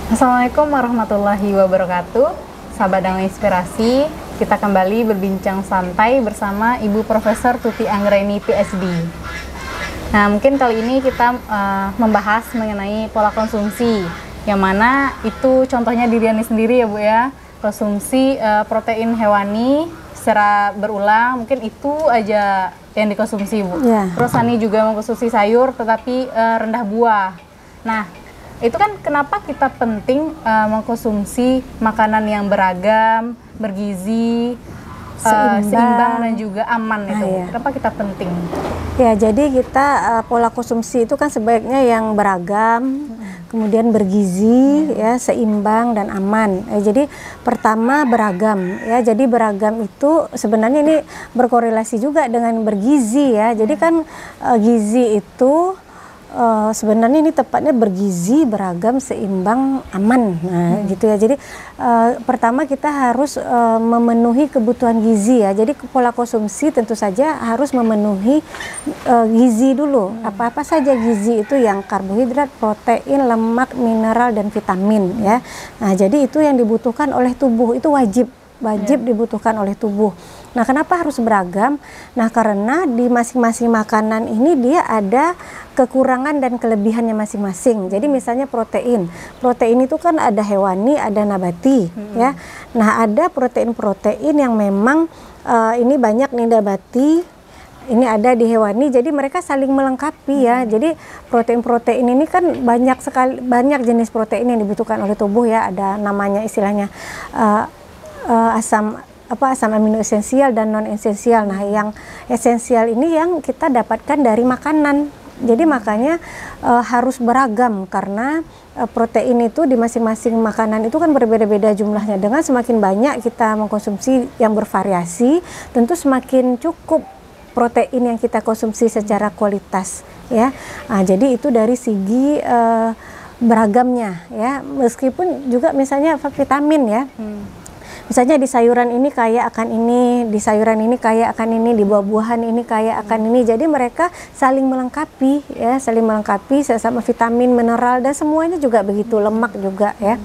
Assalamualaikum warahmatullahi wabarakatuh. Sahabat Dangau Inspirasi, kita kembali berbincang santai bersama Ibu Profesor Tuti Anggraini PhD. Nah, mungkin kali ini kita membahas mengenai pola konsumsi, yang mana itu contohnya diri Ani sendiri ya Bu ya, konsumsi protein hewani secara berulang, mungkin itu aja yang dikonsumsi Bu. Ya. Terus Ani juga mengkonsumsi sayur tetapi rendah buah. Nah, itu kan kenapa kita penting mengkonsumsi makanan yang beragam, bergizi, seimbang dan juga aman itu. Ya. Kenapa kita penting? Ya, jadi kita pola konsumsi itu kan sebaiknya yang beragam, kemudian bergizi, ya, seimbang dan aman. Jadi pertama beragam, ya. Jadi beragam itu sebenarnya ini berkorelasi juga dengan bergizi, ya. Jadi kan gizi itu sebenarnya ini tepatnya bergizi, beragam, seimbang, aman. Nah, gitu ya. Jadi pertama kita harus memenuhi kebutuhan gizi, ya. Jadi pola konsumsi tentu saja harus memenuhi gizi dulu. Apa-apa saja gizi itu yang karbohidrat, protein, lemak, mineral dan vitamin, ya. Nah, jadi itu yang dibutuhkan oleh tubuh, itu wajib dibutuhkan oleh tubuh. Nah, kenapa harus beragam? Nah, karena di masing-masing makanan ini dia ada kekurangan dan kelebihannya masing-masing. Jadi misalnya protein itu kan ada hewani, ada nabati, ya. Nah, ada protein-protein yang memang ini banyak nih nabati, ini ada di hewani, jadi mereka saling melengkapi, ya. Jadi protein-protein ini kan banyak jenis protein yang dibutuhkan oleh tubuh, ya. Ada namanya istilahnya asam amino esensial dan non esensial. Nah, yang esensial ini yang kita dapatkan dari makanan. Jadi makanya harus beragam, karena protein itu di masing-masing makanan itu kan berbeda-beda jumlahnya. Dengan semakin banyak kita mengkonsumsi yang bervariasi, tentu semakin cukup protein yang kita konsumsi secara kualitas, ya. Nah, jadi itu dari segi beragamnya, ya. Meskipun juga misalnya vitamin, ya. Misalnya di sayuran ini kaya akan ini, di sayuran ini kaya akan ini, di buah-buahan ini kaya akan ini. Jadi mereka saling melengkapi, ya, saling melengkapi sama vitamin, mineral dan semuanya juga begitu, lemak juga, ya.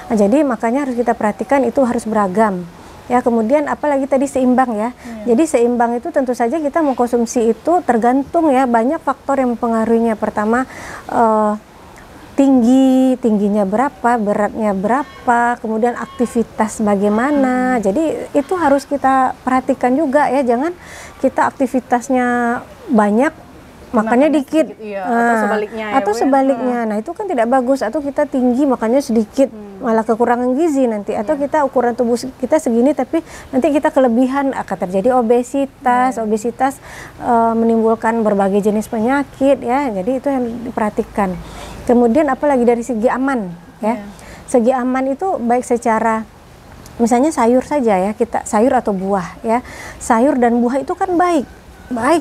Nah, jadi makanya harus kita perhatikan itu harus beragam. Ya, kemudian apalagi tadi seimbang, ya. Jadi seimbang itu tentu saja kita mengkonsumsi itu tergantung, ya, banyak faktor yang mempengaruhinya. Pertama tingginya berapa, beratnya berapa, kemudian aktivitas bagaimana. Jadi itu harus kita perhatikan juga, ya, jangan kita aktivitasnya banyak makannya dikit, iya, atau sebaliknya, Nah, itu kan tidak bagus. Atau kita tinggi makannya sedikit, malah kekurangan gizi nanti. Atau kita ukuran tubuh kita segini tapi nanti kita kelebihan, akan terjadi obesitas. Obesitas menimbulkan berbagai jenis penyakit, ya. Jadi itu yang diperhatikan. Kemudian apalagi dari segi aman, ya. Segi aman itu baik secara misalnya sayur saja, ya, kita sayur atau buah, ya. Sayur dan buah itu kan baik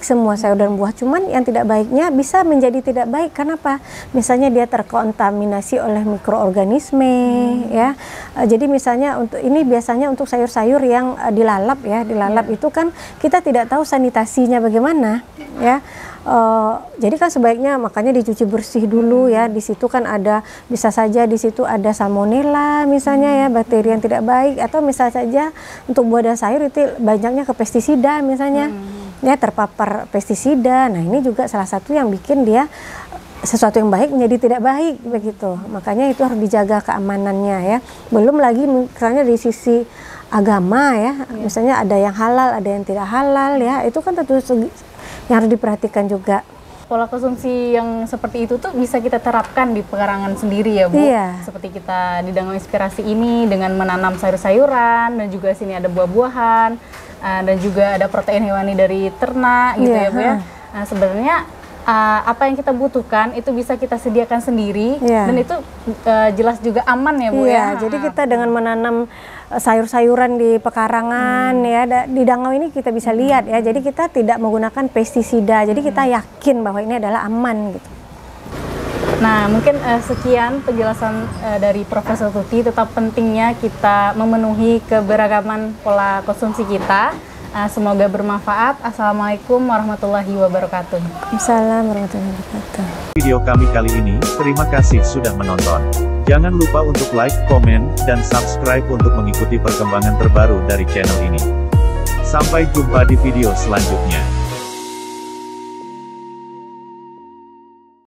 semua sayur dan buah, cuman yang tidak baiknya bisa menjadi tidak baik. Kenapa? Misalnya dia terkontaminasi oleh mikroorganisme, ya. Jadi misalnya untuk ini biasanya untuk sayur-sayur yang dilalap, ya, dilalap itu kan kita tidak tahu sanitasinya bagaimana, ya. Jadi kan sebaiknya makanya dicuci bersih dulu, ya. Di situ kan bisa saja di situ ada salmonella misalnya, ya, bakteri yang tidak baik. Atau misal saja untuk buah dan sayur itu banyaknya ke pestisida misalnya, ya, terpapar pestisida. Nah, ini juga salah satu yang bikin dia sesuatu yang baik menjadi tidak baik begitu. Makanya itu harus dijaga keamanannya, ya. Belum lagi misalnya di sisi agama, ya, misalnya ada yang halal, ada yang tidak halal, ya. Itu kan tentu yang harus diperhatikan juga. Pola konsumsi yang seperti itu tuh bisa kita terapkan di pekarangan sendiri, ya Bu. Iya. Seperti kita di Dangau Inspirasi ini dengan menanam sayur-sayuran, dan juga sini ada buah-buahan, dan juga ada protein hewani dari ternak, gitu, ya Bu, ya. Nah, sebenarnya apa yang kita butuhkan itu bisa kita sediakan sendiri, dan itu jelas juga aman, ya Bu, ya. Jadi kita dengan menanam sayur-sayuran di pekarangan, ya, di Dangau ini kita bisa lihat, ya. Jadi kita tidak menggunakan pestisida. Jadi kita yakin bahwa ini adalah aman, gitu. Nah, mungkin sekian penjelasan dari Profesor Tuti. Tetap pentingnya kita memenuhi keberagaman pola konsumsi kita. Semoga bermanfaat. Assalamualaikum warahmatullahi wabarakatuh. Assalamualaikum warahmatullahi wabarakatuh. Video kami kali ini, terima kasih sudah menonton. Jangan lupa untuk like, komen, dan subscribe untuk mengikuti perkembangan terbaru dari channel ini. Sampai jumpa di video selanjutnya.